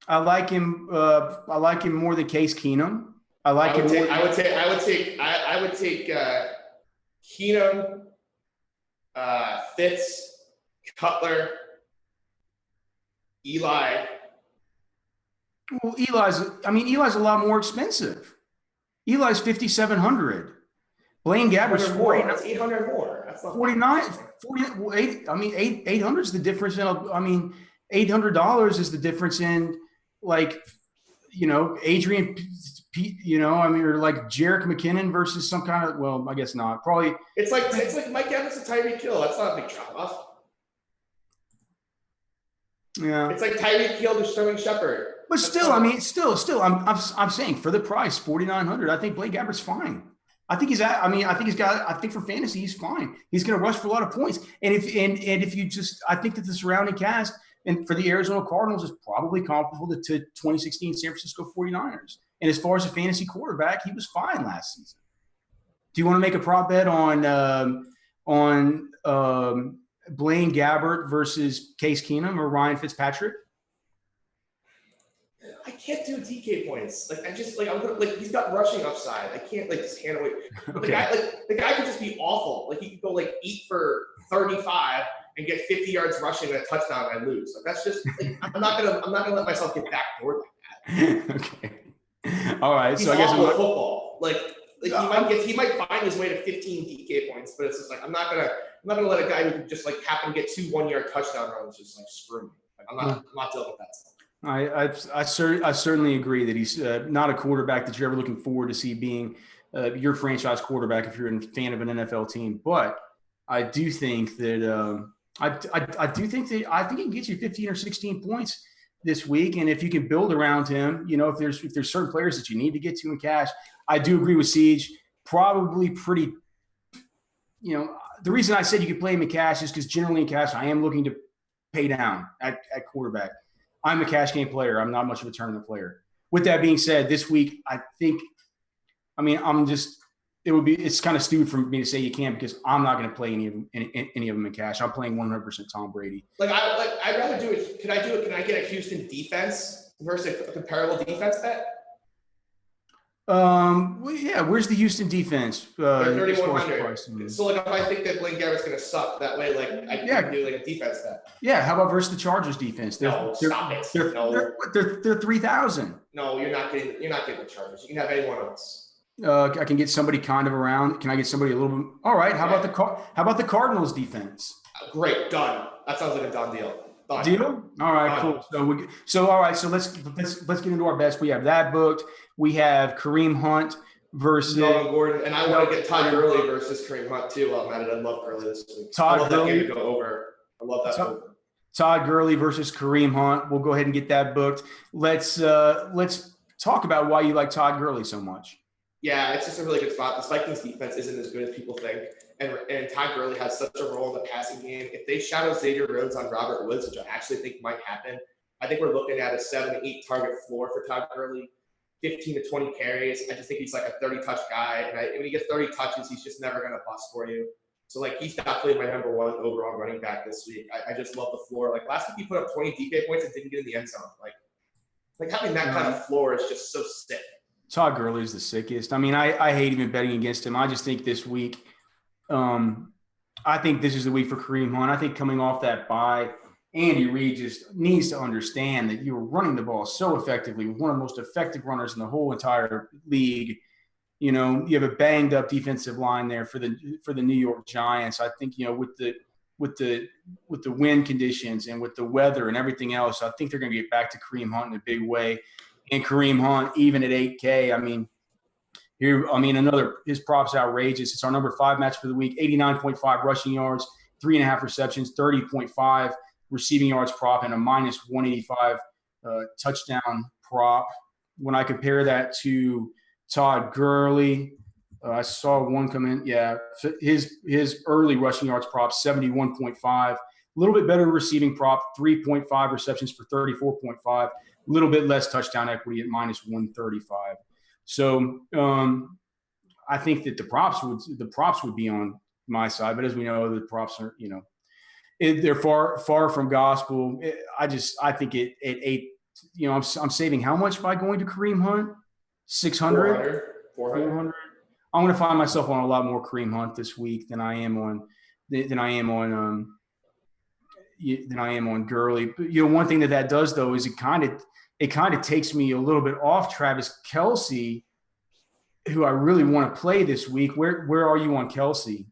I like him more than Case Keenum. I would take Keenum, Fitz, Cutler, Eli. Well, Eli's a lot more expensive. Eli's 5,700. Blaine Gabbert's 40. That's 800 more. That's not 49. 800 is the difference in. $800 is the difference in, like, Adrian, or like Jerick McKinnon versus some kind of. Well, I guess not. Probably. It's like Mike Evans and Tyreek Hill. That's not a big drop off. Yeah. It's like Tyreek Hill to Sterling Shepard. But still, I'm saying for the price, 4,900. I think Blaine Gabbert's fine. I think for fantasy, he's fine. He's going to rush for a lot of points. And if you just, I think that the surrounding cast and for the Arizona Cardinals is probably comparable to 2016 San Francisco 49ers. And as far as a fantasy quarterback, he was fine last season. Do you want to make a prop bet on Blaine Gabbert versus Case Keenum or Ryan Fitzpatrick? I can't do DK points. Like I'm gonna he's got rushing upside. I can't just hand away. Okay. The guy could just be awful. Like he could go 8 for 35 and get 50 yards rushing and a touchdown and I lose. Like that's just I'm not gonna let myself get backdoored like that. Okay. All right. He's so I guess football. He might find his way to 15 DK points, but it's just I'm not gonna let a guy who just happen to get 2 1-yard touchdown runs just screw me. I'm not dealing with that stuff. I certainly agree that he's not a quarterback that you're ever looking forward to see being your franchise quarterback if you're a fan of an NFL team. But I do think that I think he can get you 15 or 16 points this week, and if you can build around him, if there's certain players that you need to get to in cash, I do agree with Seige. Probably pretty. The reason I said you could play him in cash is because generally in cash I am looking to pay down at quarterback. I'm a cash game player. I'm not much of a tournament player. With that being said, this week, it's kind of stupid for me to say you can't because I'm not going to play any of them in cash. I'm playing 100% Tom Brady. I'd rather do it. Can I do it? Can I get a Houston defense versus a comparable defense bet? Where's the Houston defense? 3,100. So if I think that Blaine Gabbert's going to suck, that way I can do a defense bet. Yeah, how about versus the Chargers defense? Stop it. They're 3,000. No, you're not getting the Chargers. You can have anyone else. I can get somebody kind of around. Can I get somebody a little bit? All right. How about the Cardinals defense? Great, done. That sounds like a done deal. Done. Deal? All right, cool. So let's get into our best. We have that booked. We have Kareem Hunt versus Melvin Gordon, and I want to get Todd Gurley versus Kareem Hunt too. While I'm at it, I love Gurley this week. I love that game to go over. I love that over. Todd Gurley versus Kareem Hunt. We'll go ahead and get that booked. Let's talk about why you like Todd Gurley so much. Yeah, it's just a really good spot. The Vikings defense isn't as good as people think. And Todd Gurley has such a role in the passing game. If they shadow Xavier Rhodes on Robert Woods, which I actually think might happen, I think we're looking at a 7 to 8 target floor for Todd Gurley, 15 to 20 carries. I just think he's a 30-touch guy. And when he gets 30 touches, he's just never going to bust for you. So, he's definitely my number 1 overall running back this week. I just love the floor. Last week he put up 20 DK points and didn't get in the end zone. Having that kind of floor is just so sick. Todd Gurley is the sickest. I hate even betting against him. I just think this week I think this is the week for Kareem Hunt. I think coming off that bye, Andy Reid just needs to understand that you're running the ball so effectively with one of the most effective runners in the whole entire league. You have a banged up defensive line there for the New York Giants. I think, with the wind conditions and with the weather and everything else, I think they're going to get back to Kareem Hunt in a big way. And Kareem Hunt, even at 8K, his props outrageous. It's our number 5 match for the week. 89.5 rushing yards, 3.5 receptions, 30.5 receiving yards prop, and a minus 185 touchdown prop. When I compare that to Todd Gurley, I saw one come in. Yeah, his early rushing yards prop 71.5. A little bit better receiving prop, 3.5 receptions for 34.5. A little bit less touchdown equity at minus 135. So I think that the props would be on my side, but as we know, the props are they're far from gospel. I think it at 8. I'm saving how much by going to Kareem Hunt? 600, 400. I'm going to find myself on a lot more Kareem Hunt this week than I am on than I am on Gurley. But, one thing that does though is it kind of takes me a little bit off Travis Kelce, who I really want to play this week. Where are you on Kelce?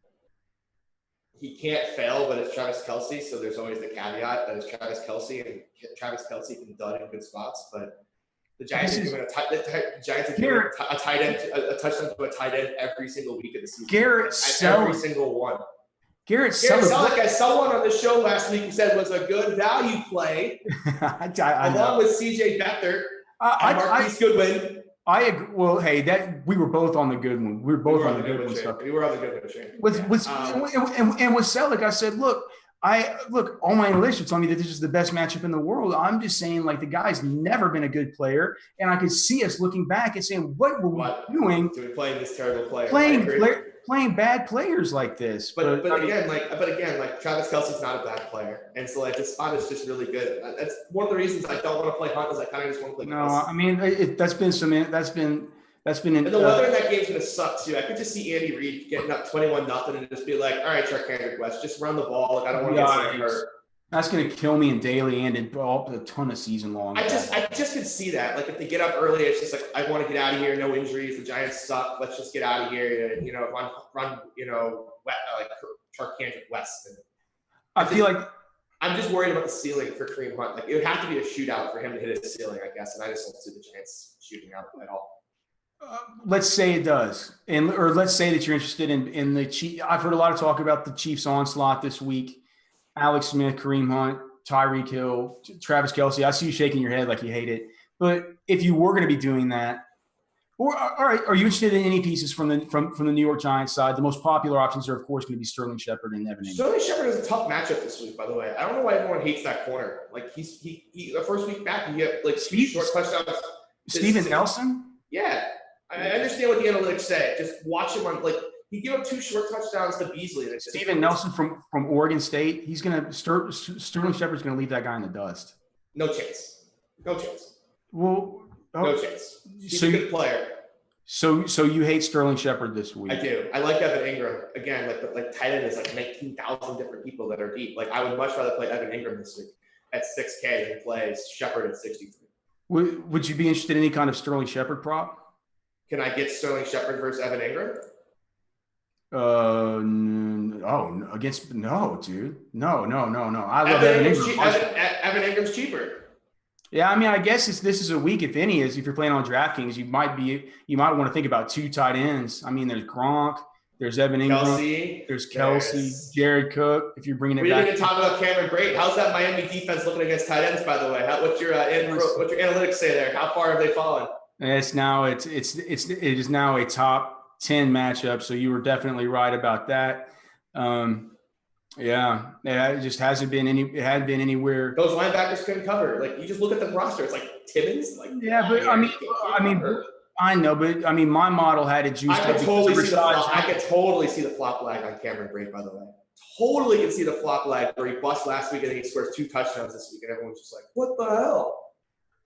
He can't fail, but it's Travis Kelce, so there's always the caveat that it's Travis Kelce, and Travis Kelce can dud in good spots, but the Giants are giving a tight end, a touchdown to a tight end every single week of the season. Every single one. Garrett Selleck, I saw one on the show last week who said was a good value play, along with CJ Beathard and Marquise Goodwin. I agree. Well, hey, we were both on the good one. We were both on the good one stuff. We were on the good one train. With Selleck, I said, look, all my analytics are telling me that this is the best matchup in the world. I'm just saying, like, the guy's never been a good player, and I could see us looking back and saying, what were we doing? To be playing this terrible player, playing bad players like this. But again, Travis Kelce's not a bad player, and so like the spot is just really good. That's one of the reasons I don't want to play Hunt, is I kind of just want to play. No, Kelce. I mean that's been. And the weather in that game's gonna suck too. I could just see Andy Reid getting up 21-0 and just be like, "All right, Chark West, just run the ball. Like, I don't want to get someone hurt." That's gonna kill me in daily and in a ton of season long. I just could see that. Like, if they get up early, it's just like, I want to get out of here. No injuries. The Giants suck. Let's just get out of here. And, run. Like Chark West. And I feel like I'm just worried about the ceiling for Kareem Hunt. Like, it would have to be a shootout for him to hit his ceiling, I guess. And I just don't see the Giants shooting out at all. Let's say it does, or let's say that you're interested in the Chiefs. I've heard a lot of talk about the Chiefs onslaught this week. Alex Smith, Kareem Hunt, Tyreek Hill, Travis Kelce. I see you shaking your head like you hate it. But if you were going to be doing that, all right, are you interested in any pieces from the New York Giants side? The most popular options are, of course, going to be Sterling Shepard and Evan Ingram. Sterling Shepard is a tough matchup this week, by the way. I don't know why everyone hates that corner. Like, he the first week back, he had like short touchdowns. Steven Nelson? Yeah. I understand what the analytics say. Just watch him on, like, he gave up 2 short touchdowns to Beasley. Steven Nelson from Oregon State. He's gonna Sterling Shepard's gonna leave that guy in the dust. No chance. Well, no chance. He's a good player. So you hate Sterling Shepard this week? I do. I like Evan Ingram. Again, like tight end is like 19,000 different people that are deep. Like, I would much rather play Evan Ingram this week at 6K than play Shepard at 63. Would you be interested in any kind of Sterling Shepard prop? Can I get Sterling Shepard versus Evan Ingram? No, dude. No. I love Evan Ingram. Evan Ingram's cheaper. Yeah, I mean, I guess this is a week, if any, is if you're playing on DraftKings, you might want to think about 2 tight ends. I mean, there's Gronk, there's Evan Ingram, there's Kelce, Jared Cook. If you're bringing it back, we didn't even talk about Cameron Brate. How's that Miami defense looking against tight ends? By the way, what's your analytics say there? How far have they fallen? It is now a top 10 matchup. So you were definitely right about that. Yeah, it just hasn't been it hadn't been anywhere. Those linebackers couldn't cover. Like, you just look at the roster, it's like Timmons. Like, yeah, but I know, but I mean, my model had it juiced. I could totally see the flop lag on Cameron Brate, by the way. Totally can see the flop lag where he busts last week and then he scores 2 touchdowns this week, and everyone's just like, "What the hell?"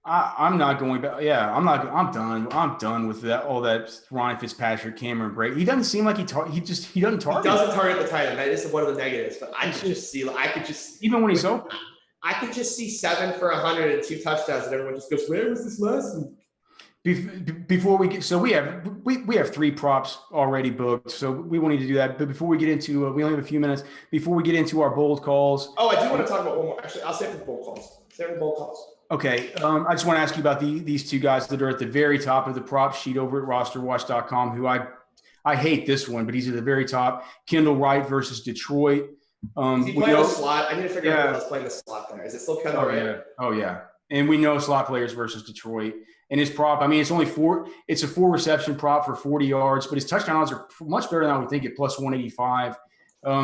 I'm not going back. Yeah, I'm done. I'm done with that. All that Ryan Fitzpatrick, Cameron Brate. He doesn't seem like he doesn't target. He doesn't target the tight end. That is one of the negatives. But I could just even when he's open, I could just see 7 for 100 and 2 touchdowns, and everyone just goes, "Where was this last week?" Before we get, so we have 3 props already booked, so we won't need to do that. But before we get into, we only have a few minutes before we get into our bold calls. Oh, I do want to talk about one more. Actually, I'll save the bold calls. Okay, I just want to ask you about these 2 guys that are at the very top of the prop sheet over at rosterwatch.com, who I hate this one, but he's at the very top. Kendall Wright versus Detroit. Is he playing the slot? I need to figure out who's playing the slot there. Is it still Kendall Wright? Yeah. Oh, yeah. And we know slot players versus Detroit. And his prop, I mean, it's only 4. It's a 4 reception prop for 40 yards, but his touchdown odds are much better than I would think at plus 185.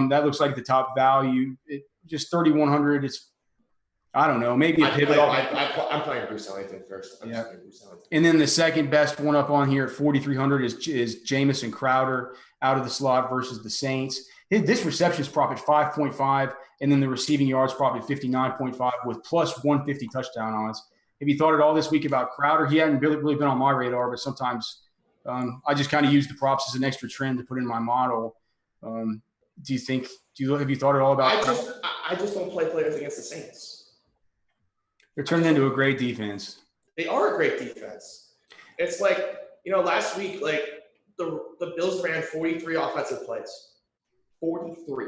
That looks like the top value. Just 3,100. It's, I don't know, maybe a pivot. I'm playing Bruce Ellington first. Yeah. And then the second best one up on here at 4,300 is Jamison Crowder out of the slot versus the Saints. This receptions prop at 5.5, and then the receiving yards prop at 59.5 with plus 150 touchdown odds. Have you thought at all this week about Crowder? He hadn't really been on my radar, but sometimes I just kind of use the props as an extra trend to put in my model. Do you have you thought at all about? I just don't play players against the Saints. They're turning into a great defense. They are a great defense. It's like, last week, like the Bills ran 43 offensive plays. 43.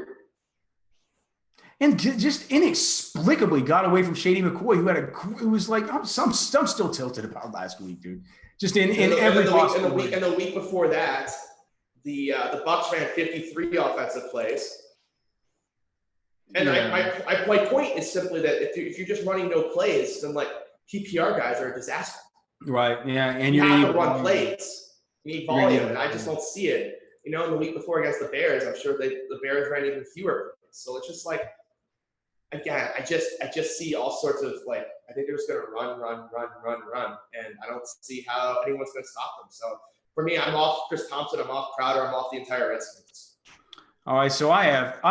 And just inexplicably got away from Shady McCoy, who it was like, I'm still tilted about last week, dude. Just in every possible way. And the week before that, the Bucs ran 53 offensive plays. And my point is simply that if you're just running no plays, then like PPR guys are a disaster. Right. Yeah. And you have to run plays. You need volume, and I just don't see it. In the week before against the Bears, I'm sure the Bears ran even fewer plays. So it's just like, again, I just see all sorts of like, I think they're just going to run, and I don't see how anyone's going to stop them. So for me, I'm off Chris Thompson, I'm off Crowder, I'm off the entire Redskins. All right, so I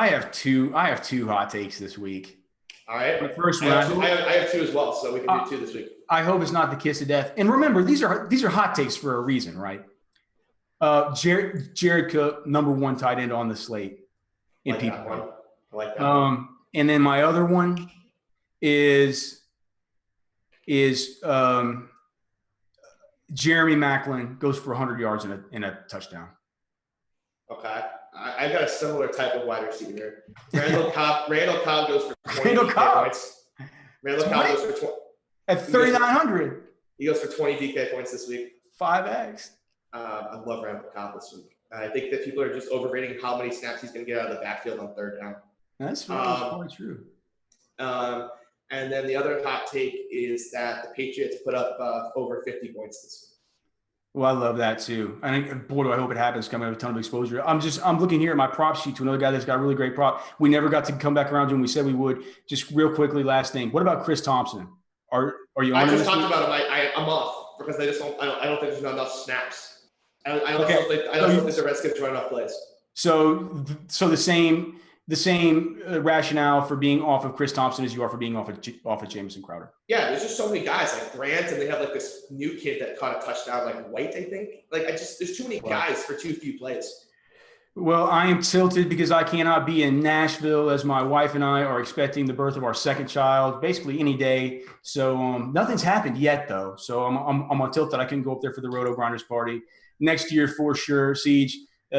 have two hot takes this week. All right. The first one, I have two as well, so we can do two this week. I hope it's not the kiss of death. And remember, these are hot takes for a reason, right? Jared Cook, number 1 tight end on the slate. I like that one. And then my other one is Jeremy Maclin goes for 100 yards and a touchdown. Okay. I got a similar type of wide receiver. Randall Cobb goes for 20 Randall DK Cobb. points. Randall Cobb goes for 20. At 3,900. He goes for 20 DK points this week. 5x. I love Randall Cobb this week. I think that people are just overrating how many snaps he's going to get out of the backfield on third down. That's probably true. And then the other hot take is that the Patriots put up over 50 points this week. Well, I love that too. I think, boy, do I hope it happens. Coming with a ton of exposure. I'm looking here at my prop sheet to another guy that's got a really great prop. We never got to come back around to him. We said we would. Just real quickly, last thing. What about Chris Thompson? Are you on? I just talked about him. I'm off because they just don't. I don't think there's not enough snaps. I don't think the Redskins run enough plays. So the same rationale for being off of Chris Thompson as you are for being off of Jamison Crowder. Yeah, there's just so many guys like Grant, and they have like this new kid that caught a touchdown, like White, I think. Like there's too many guys for too few plays. Well, I am tilted because I cannot be in Nashville as my wife and I are expecting the birth of our second child, basically any day. So nothing's happened yet, though. So I'm on tilt that I can go up there for the RotoGrinders party next year for sure. Siege.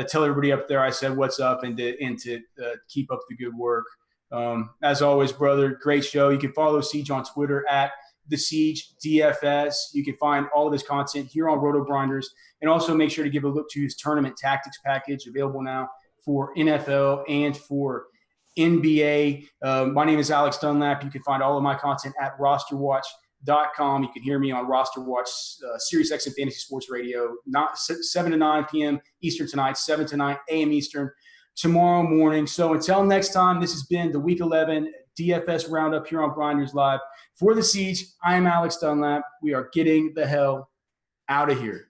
Tell everybody up there I said what's up and to keep up the good work. As always, brother, great show. You can follow Siege on Twitter at TheSeige DFS. You can find all of his content here on RotoGrinders. And also make sure to give a look to his tournament tactics package available now for NFL and for NBA. My name is Alex Dunlap. You can find all of my content at rosterwatch.com. You can hear me on Roster Watch, SiriusXM and Fantasy Sports Radio, 7 to 9 p.m. Eastern tonight, 7 to 9 a.m. Eastern tomorrow morning. So until next time, this has been the Week 11 DFS Roundup here on Grinders Live. For The Siege, I am Alex Dunlap. We are getting the hell out of here.